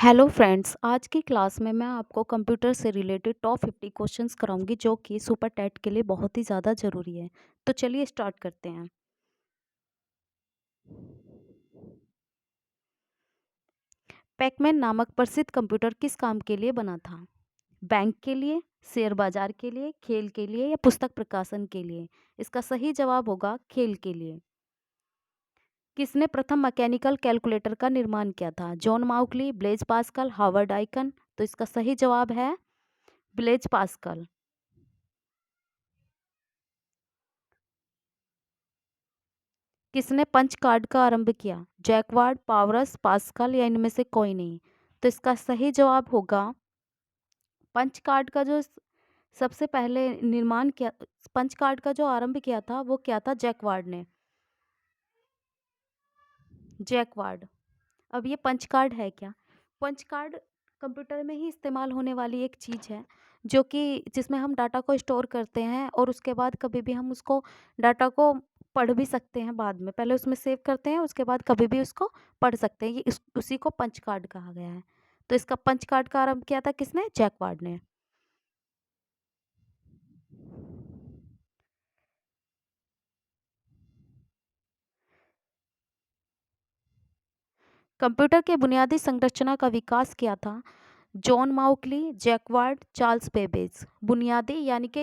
Hello friends, आज की class में मैं आपको कंप्यूटर से रिलेटेड टॉप 50 क्वेश्चंस कराऊंगी जो कि सुपर टेट के लिए बहुत ही ज़्यादा ज़रूरी है। तो चलिए स्टार्ट करते हैं। पैकमैन नामक प्रसिद्ध कंप्यूटर किस काम के लिए बना था? बैंक के लिए, शेयर बाजार के लिए, खेल के लिए या पुस्तक प्रकाशन के लिए? इसका सही जवाब होगा खेल के लिए। किसने प्रथम मैकेनिकल कैलकुलेटर का निर्माण किया था? John Mauchly, Blaise Pascal, Harvard Aiken? तो इसका सही जवाब है ब्लेज पास्कल। किसने पंच कार्ड का आरंभ किया? जैकवार्ड, पावरस, पास्कल या इनमें से कोई नहीं? तो इसका सही जवाब होगा पंच कार्ड का जो सबसे पहले निर्माण किया, पंच कार्ड का जो आरंभ किया था वो क्या था? जैकवार्ड ने। जैकवार्ड। अब ये पंच कार्ड है क्या? पंच कार्ड कंप्यूटर में ही इस्तेमाल होने वाली एक चीज़ है जो कि जिसमें हम डाटा को स्टोर करते हैं और उसके बाद कभी भी हम उसको डाटा को पढ़ भी सकते हैं। बाद में पहले उसमें सेव करते हैं, उसके बाद कभी भी उसको पढ़ सकते हैं। उसी को पंच कार्ड कहा गया है। तो इसका पंच कार्ड का आरंभ किया था किसने? जैकवार्ड ने। कंप्यूटर के बुनियादी संरचना का विकास किया था जॉन माउकली, जैकवार्ड, चार्ल्स बेबेज। बुनियादी यानी कि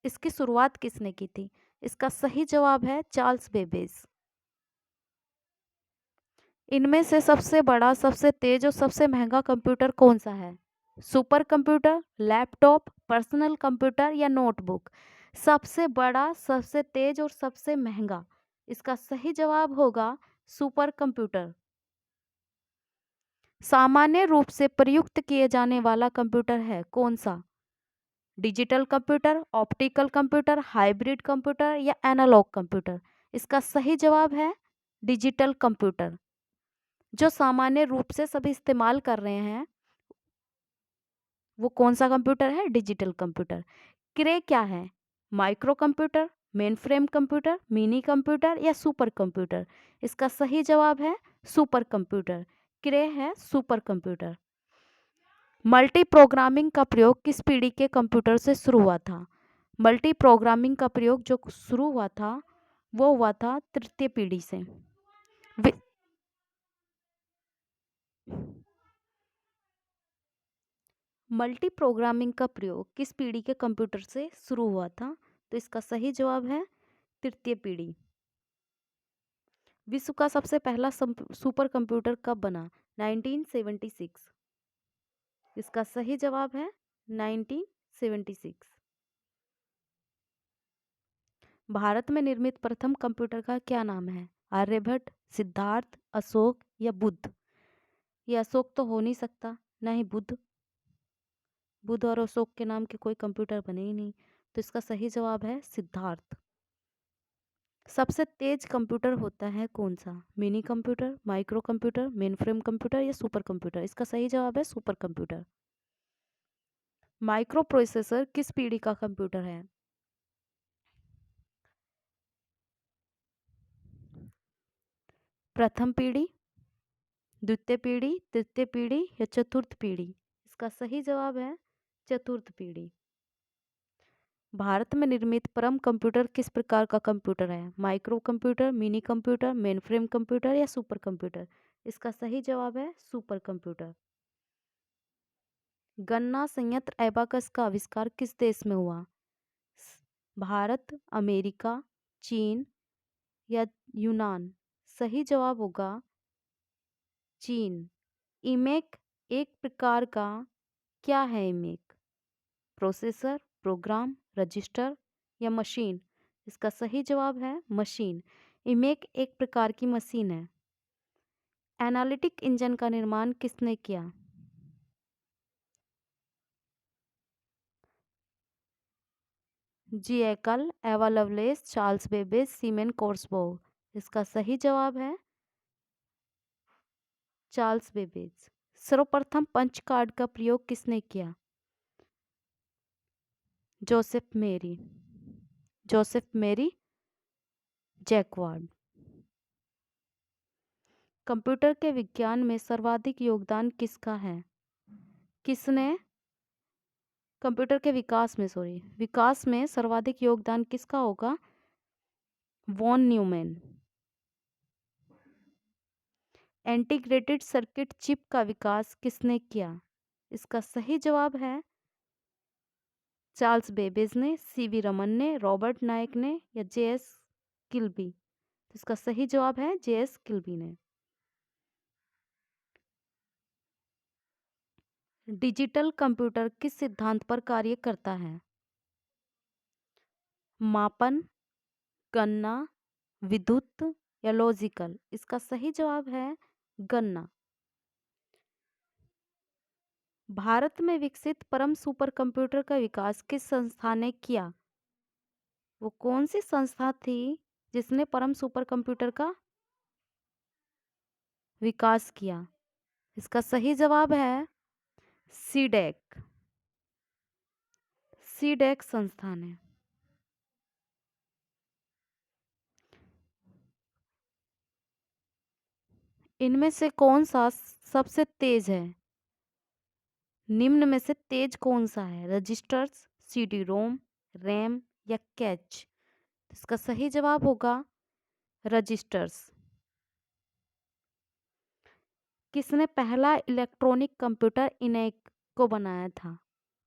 इसकी शुरुआत किसने की थी? इसका सही जवाब है चार्ल्स बेबेज। इनमें से सबसे बड़ा, सबसे तेज और सबसे महंगा कंप्यूटर कौन सा है? Super computer, laptop, personal computer या नोटबुक? सबसे बड़ा, सबसे तेज और सबसे महंगा, इसका सही जवाब होगा सुपर कंप्यूटर। सामान्य रूप से प्रयुक्त किए जाने वाला कंप्यूटर है कौन सा? Digital computer, optical computer, hybrid computer या एनालॉग कंप्यूटर? इसका सही जवाब है डिजिटल कंप्यूटर। जो सामान्य रूप से सभी इस्तेमाल कर रहे हैं वो कौन सा कंप्यूटर है? Digital computer. क्रे क्या है? Micro computer, main frame computer, mini computer या सुपर कंप्यूटर? इसका सही जवाब है सुपर कंप्यूटर। क्रे है सुपर कंप्यूटर। मल्टी प्रोग्रामिंग का प्रयोग किस पीढ़ी के कंप्यूटर से शुरू हुआ था? मल्टी प्रोग्रामिंग का प्रयोग जो शुरू हुआ था वो हुआ था तृतीय पीढ़ी से। वि- मल्टी प्रोग्रामिंग का प्रयोग किस पीढ़ी के कंप्यूटर से शुरू हुआ था? तो इसका सही जवाब है तृतीय पीढ़ी। विश्व का सबसे पहला सुपर कंप्यूटर कब बना? 1976। इसका सही जवाब है 1976। भारत में निर्मित प्रथम कंप्यूटर का क्या नाम है? आर्यभट्ट, सिद्धार्थ, अशोक या बुद्ध? ये अशोक तो हो नहीं सकता, ना ही बुद्ध। बुद्ध और अशोक के नाम के कोई कंप्यूटर बने ही नहीं। तो इसका सही जवाब है सिद्धार्थ। सबसे तेज कंप्यूटर होता है कौन सा? Mini computer, micro computer, mainframe computer या सुपर कंप्यूटर? इसका सही जवाब है सुपर कंप्यूटर। माइक्रो प्रोसेसर किस पीढ़ी का कंप्यूटर है? प्रथम पीढ़ी, द्वितीय पीढ़ी, तृतीय पीढ़ी या चतुर्थ पीढ़ी? इसका सही जवाब है चतुर्थ पीढ़ी। भारत में निर्मित परम कंप्यूटर किस प्रकार का कंप्यूटर है? Micro computer, mini computer, mainframe computer या सुपर कंप्यूटर? इसका सही जवाब है सुपर कंप्यूटर। गणना संयंत्र एबाकस का आविष्कार किस देश में हुआ? भारत, अमेरिका, चीन या यूनान? सही जवाब होगा चीन। इमेक एक प्रकार का क्या है? इमेक प्रोसेसर, प्रोग्राम, रजिस्टर या मशीन? इसका सही जवाब है मशीन। इमेक एक प्रकार की मशीन है। एनालिटिक इंजन का निर्माण किसने किया? जी एकल, एवा लवलेस, चार्ल्स बेबेज, सीमेन कोर्सबोव? इसका सही जवाब है चार्ल्स बेबेज। सर्वप्रथम पंच कार्ड का प्रयोग किसने किया? जोसेफ मेरी। जोसेफ मेरी जैकवार्ड। कंप्यूटर के विज्ञान में सर्वाधिक योगदान किसका है? किसने कंप्यूटर के विकास में सर्वाधिक योगदान किसका होगा? Von Neumann. Integrated circuit chip का विकास किसने किया? इसका सही जवाब है चार्ल्स बेबेज ने, सीवी रमन ने, रॉबर्ट नायक ने या जेएस किल्बी। इसका सही जवाब है जेएस किल्बी ने। डिजिटल कंप्यूटर किस सिद्धांत पर कार्य करता है? मापन, गणना, विद्युत या लॉजिकल। इसका सही जवाब है गणना। भारत में विकसित परम सुपर कंप्यूटर का विकास किस संस्था ने किया? वो कौन सी संस्था थी जिसने परम सुपर कंप्यूटर का विकास किया? इसका सही जवाब है सीडेक। सीडेक संस्थान है। इनमें से कौन सा सबसे तेज है? निम्न में से तेज कौन सा है? रजिस्टर्स, सीडी रोम, रैम या कैच। इसका सही जवाब होगा रजिस्टर्स। किसने पहला इलेक्ट्रॉनिक कंप्यूटर इनैक को बनाया था?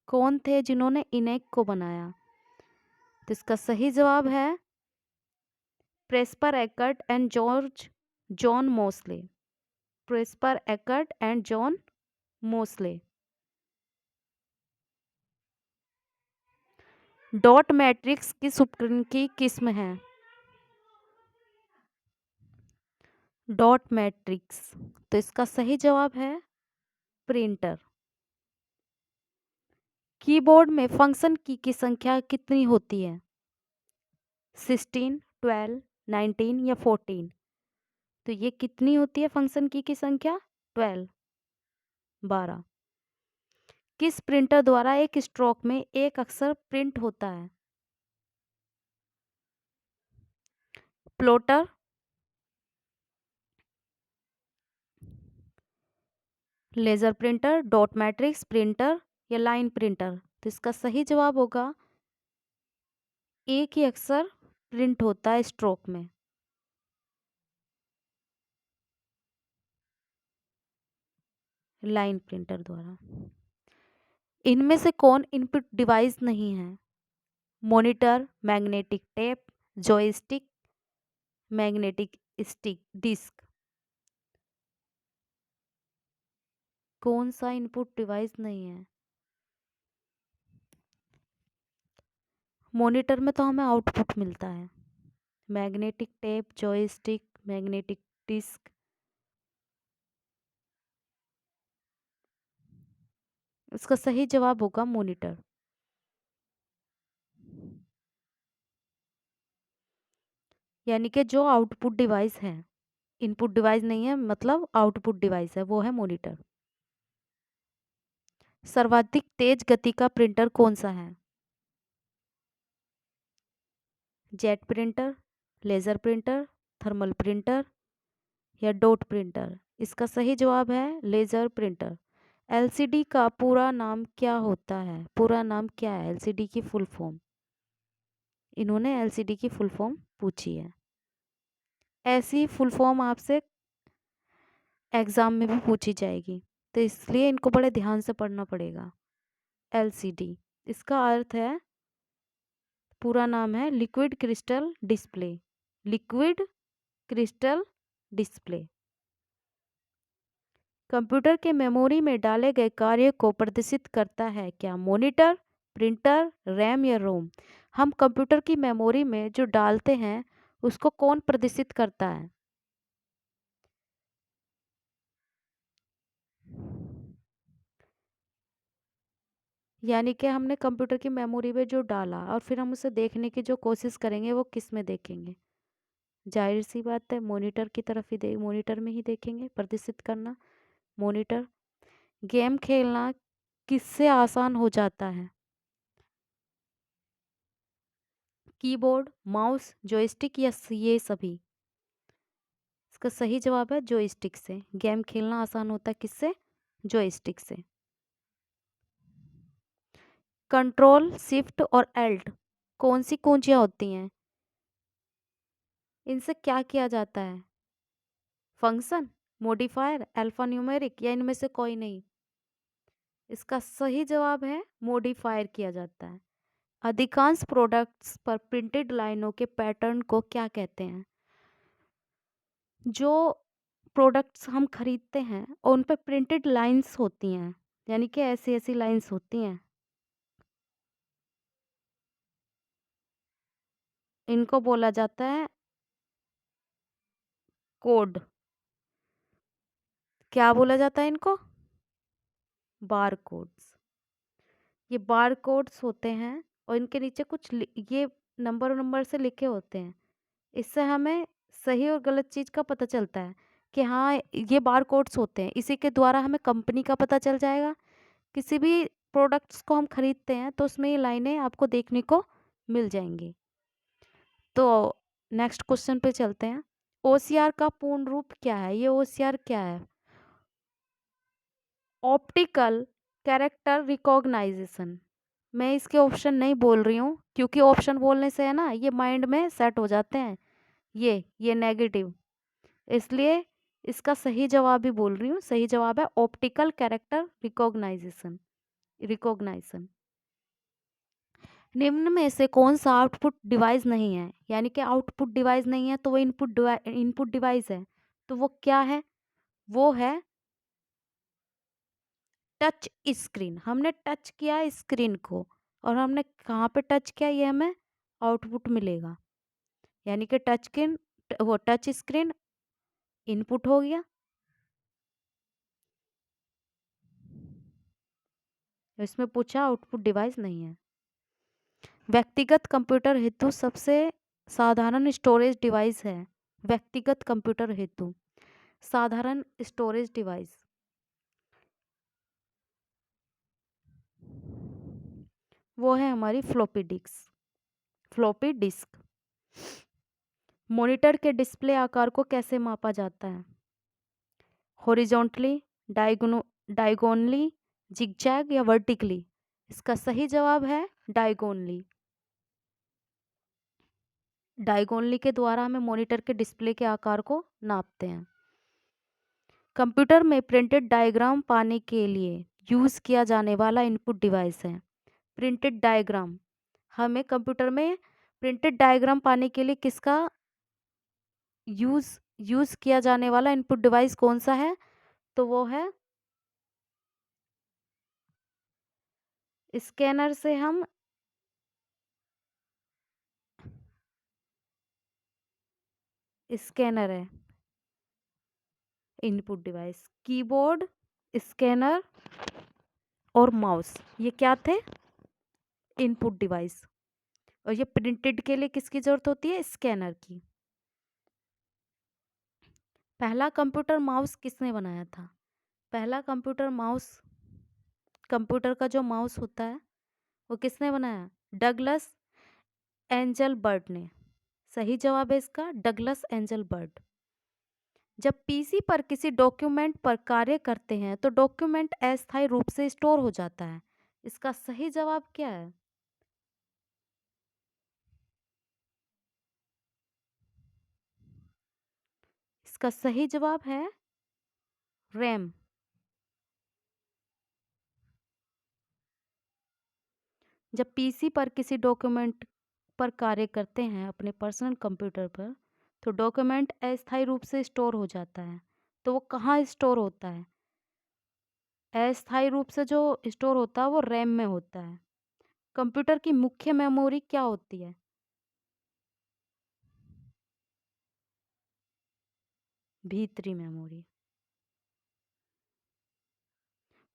कौन थे जिन्होंने इनैक को बनाया? तो इसका सही जवाब है Presper Eckert and George John Mauchly. Presper Eckert and John Mauchly. Dot matrix किस उपकरण की किस्म है? Dot matrix. तो इसका सही जवाब है प्रिंटर। कीबोर्ड में फंक्शन की संख्या कितनी होती है? 16, 12, 19 या 14। तो ये कितनी होती है फंक्शन की संख्या? 12, 12। किस प्रिंटर द्वारा एक स्ट्रोक में एक अक्षर प्रिंट होता है? Plotter, laser printer, dot matrix printer या लाइन प्रिंटर। तो इसका सही जवाब होगा एक ही अक्षर प्रिंट होता है स्ट्रोक में। लाइन प्रिंटर द्वारा। इनमें से कौन इनपुट डिवाइस नहीं है? Monitor, magnetic tape, joystick, magnetic stick disk. कौन सा इनपुट डिवाइस नहीं है? मॉनिटर में तो हमें आउटपुट मिलता है। Magnetic tape, joystick, magnetic disk. इसका सही जवाब होगा मॉनिटर। यानी कि जो आउटपुट डिवाइस है, इनपुट डिवाइस नहीं है, मतलब आउटपुट डिवाइस है, वो है मॉनिटर। सर्वाधिक तेज गति का प्रिंटर कौन सा है? Jet printer, laser printer, thermal printer या डॉट प्रिंटर। इसका सही जवाब है लेजर प्रिंटर। एलसीडी का पूरा नाम क्या होता है? पूरा नाम क्या है एलसीडी की फुल फॉर्म? इन्होंने एलसीडी की फुल फॉर्म पूछी है। ऐसी फुल फॉर्म आपसे एग्जाम में भी पूछी जाएगी, तो इसलिए इनको बड़े ध्यान से पढ़ना पड़ेगा। एलसीडी, इसका अर्थ है, पूरा नाम है liquid crystal display. Liquid crystal display. Computer के मेमोरी में डाले गए कार्य को प्रदर्शित करता है क्या? मॉनिटर, प्रिंटर, रैम या रोम। हम कंप्यूटर की मेमोरी में जो डालते हैं उसको कौन प्रदर्शित करता है? यानी कि हमने कंप्यूटर की मेमोरी में जो डाला और फिर हम उसे देखने की जो कोशिश करेंगे वो किस में देखेंगे? जाहिर सी बात है मॉनिटर की तरफ ही मॉनिटर में ही देखेंगे प्रदर्शित करना। मॉनिटर। गेम खेलना किससे आसान हो जाता है? कीबोर्ड, माउस, जॉयस्टिक या ये सभी। इसका सही जवाब है जॉयस्टिक से। गेम खेलना आसान होता है किससे? जॉयस्टिक से। कंट्रोल, शिफ्ट और एल्ट कौन सी कुंजियां होती हैं? इनसे क्या किया जाता है? फंक्शन, मॉडिफायर, अल्फा न्यूमेरिक या इनमें से कोई नहीं? इसका सही जवाब है मॉडिफायर किया जाता है। अधिकांश प्रोडक्ट्स पर प्रिंटेड लाइनों के पैटर्न को क्या कहते हैं? जो प्रोडक्ट्स हम खरीदते हैं और उन पे प्रिंटेड लाइंस होती हैं, यानी कि ऐसी ऐसी लाइंस होती हैं, इनको बोला जाता है कोड। क्या बोला जाता है इनको? बार कोड्स। ये बार कोड्स होते हैं और इनके नीचे कुछ ये नंबर नंबर से लिखे होते हैं। इससे हमें सही और गलत चीज़ का पता चलता है कि हाँ ये बार कोड्स होते हैं। इसी के द्वारा हमें कंपनी का पता चल जाएगा। किसी भी प्रोडक्ट्स को हम खरीदते हैं तो उसमें ये लाइनें आपको देखने को मिल जाएंगी। तो नेक्स्ट क्वेश्चन पे चलते हैं। ओसीआर का पूर्ण रूप क्या है? ये ओसीआर क्या है? Optical character recognition. मैं इसके ऑप्शन नहीं बोल रही हूँ क्योंकि ऑप्शन बोलने से है ना ये माइंड में सेट हो जाते हैं, ये नेगेटिव। इसलिए इसका सही जवाब भी बोल रही हूँ। सही जवाब है ऑप्टिकल कैरेक्टर रिकॉग्नाइजेशन, रिकॉग्नाइजेशन। निम्न में से कौन सा आउटपुट डिवाइस नहीं है? यानी कि आउटपुट डिवाइस नहीं है तो वो इनपुट डिवाइस है। तो वो क्या है? वो है टच स्क्रीन। हमने टच किया स्क्रीन को और हमने कहाँ पे टच किया ये हमें आउटपुट मिलेगा। यानी कि टच स्क्रीन इनपुट हो गया। इसमें पूछा आउटपुट डिवाइस नहीं है। व्यक्तिगत कंप्यूटर हेतु सबसे साधारण स्टोरेज डिवाइस है। व्यक्तिगत कंप्यूटर हेतु साधारण स्टोरेज डिवाइस वो है हमारी floppy disk. Floppy disk. Monitor के डिस्प्ले आकार को कैसे मापा जाता है? हॉरिजॉन्टली, डायगोनली, जिगजैग या वर्टिकली? इसका सही जवाब है डायगोनली। डायगोनली के द्वारा हमें मॉनिटर के डिस्प्ले के आकार को नापते हैं। कंप्यूटर में प्रिंटेड डायग्राम पाने के लिए यूज़ किया जाने वाला इनपुट डिवाइस है। प्रिंटेड डायग्राम, हमें कंप्यूटर में प्रिंटेड डायग्राम पाने के लिए किसका यूज़ यूज़ किया जाने वाला इनपुट डिवाइस कौन सा है? तो वो है स्कैनर। से हम स्कैनर है इनपुट डिवाइस। कीबोर्ड, स्कैनर और माउस ये क्या थे? Input device. और ये प्रिंटेड के लिए किसकी जरूरत होती है? स्कैनर की। पहला कंप्यूटर माउस किसने बनाया था? पहला कंप्यूटर माउस, कंप्यूटर का जो माउस होता है वो किसने बनाया? डगलस एंजल बर्ट ने। सही जवाब है इसका डगलस एंजल बर्ट। जब पीसी पर किसी डॉक्यूमेंट पर कार्य करते हैं तो डॉक्यूमेंट अस्थायी रूप से स्टोर हो जाता है। इसका सही जवाब क्या है? इसका सही जवाब है रैम। जब पीसी पर किसी डॉक्यूमेंट पर कार्य करते हैं अपने पर्सनल कंप्यूटर पर तो डॉक्यूमेंट अस्थायी रूप से स्टोर हो जाता है। तो वो कहाँ स्टोर होता है? अस्थायी रूप से जो स्टोर होता है वो रैम में होता है। कंप्यूटर की मुख्य मेमोरी क्या होती है? भीतरी मेमोरी।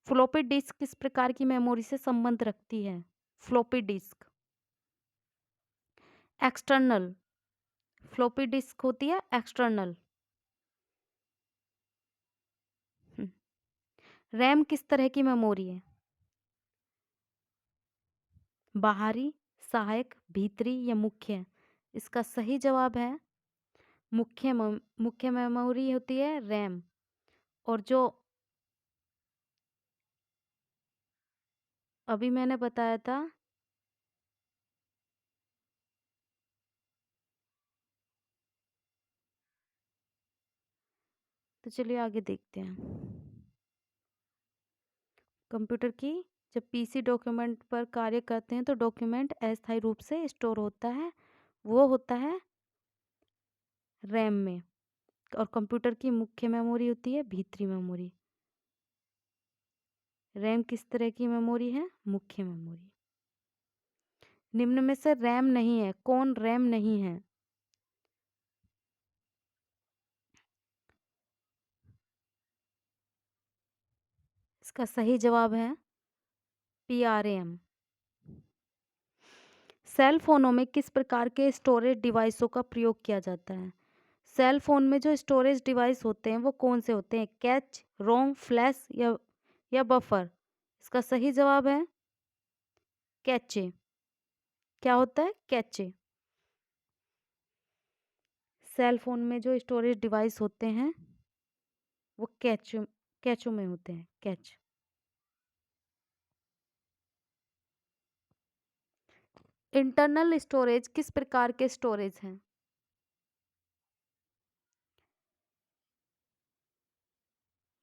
फ्लॉपी डिस्क किस प्रकार की मेमोरी से संबंध रखती है? Floppy disk external. Floppy disk होती है एक्सटर्नल। रैम किस तरह की मेमोरी है? बाहरी, सहायक, भीतरी या मुख्य? इसका सही जवाब है मुख्य मेमोरी होती है रैम, और जो अभी मैंने बताया था तो चलिए आगे देखते हैं। कंप्यूटर की जब पीसी डॉक्यूमेंट पर कार्य करते हैं तो डॉक्यूमेंट अस्थायी रूप से स्टोर होता है, वो होता है रैम में। और कंप्यूटर की मुख्य मेमोरी होती है भीतरी मेमोरी। रैम किस तरह की मेमोरी है? मुख्य मेमोरी। निम्न में से रैम नहीं है, कौन रैम नहीं है? इसका सही जवाब है PRAM। सेल फोनों में किस प्रकार के स्टोरेज डिवाइसों का प्रयोग किया जाता है? सेल फोन में जो स्टोरेज डिवाइस होते हैं वो कौन से होते हैं? कैच, रोम, फ्लैश या बफर? इसका सही जवाब है कैचे। क्या होता है? कैचे। सेल फोन में जो स्टोरेज डिवाइस होते हैं वो कैचों में होते हैं, कैच। इंटरनल स्टोरेज किस प्रकार के स्टोरेज हैं?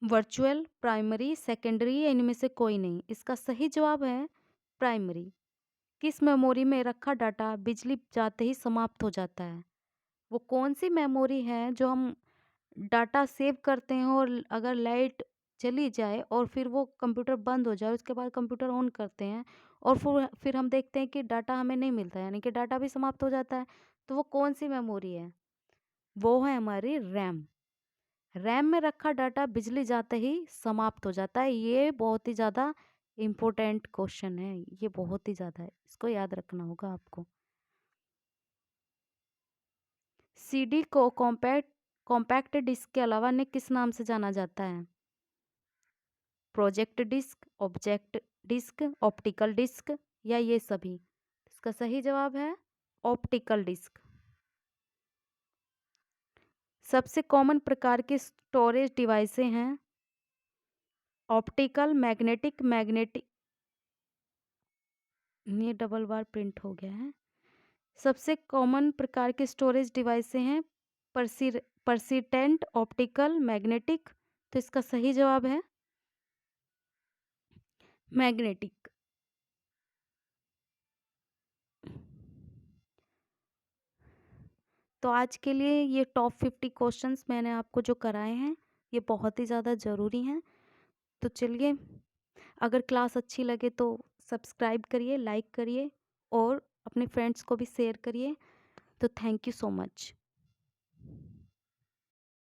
वर्चुअल, प्राइमरी, सेकेंडरी या इनमें से कोई नहीं? इसका सही जवाब है प्राइमरी। किस मेमोरी में रखा डाटा बिजली जाते ही समाप्त हो जाता है? वो कौन सी मेमोरी है जो हम डाटा सेव करते हैं और अगर लाइट चली जाए और फिर वो कंप्यूटर बंद हो जाए, उसके बाद कंप्यूटर ऑन करते हैं और फिर हम देखते हैं कि डाटा हमें नहीं मिलता है, यानी कि डाटा भी समाप्त हो जाता है। तो वो कौन सी मेमोरी है? वो है हमारी रैम। रैम में रखा डाटा बिजली जाते ही समाप्त हो जाता है। ये बहुत ही ज़्यादा इम्पोर्टेंट क्वेश्चन है, ये बहुत ही ज़्यादा है, इसको याद रखना होगा आपको। सीडी को कॉम्पैक्ट डिस्क के अलावा अन्य किस नाम से जाना जाता है? Project disk, object disk, optical disk या ये सभी? इसका सही जवाब है ऑप्टिकल डिस्क। सबसे कॉमन प्रकार के स्टोरेज डिवाइसें हैं ऑप्टिकल, मैग्नेटिक, ये डबल बार प्रिंट हो गया है। सबसे कॉमन प्रकार के स्टोरेज डिवाइसें हैं पर्सिस्टेंट, ऑप्टिकल, मैग्नेटिक। तो इसका सही जवाब है मैग्नेटिक। तो आज के लिए ये टॉप 50 क्वेश्चंस मैंने आपको जो कराए हैं ये बहुत ही ज़्यादा ज़रूरी हैं। तो चलिए, अगर क्लास अच्छी लगे तो सब्सक्राइब करिए, लाइक करिए और अपने फ्रेंड्स को भी शेयर करिए। तो थैंक यू सो मच।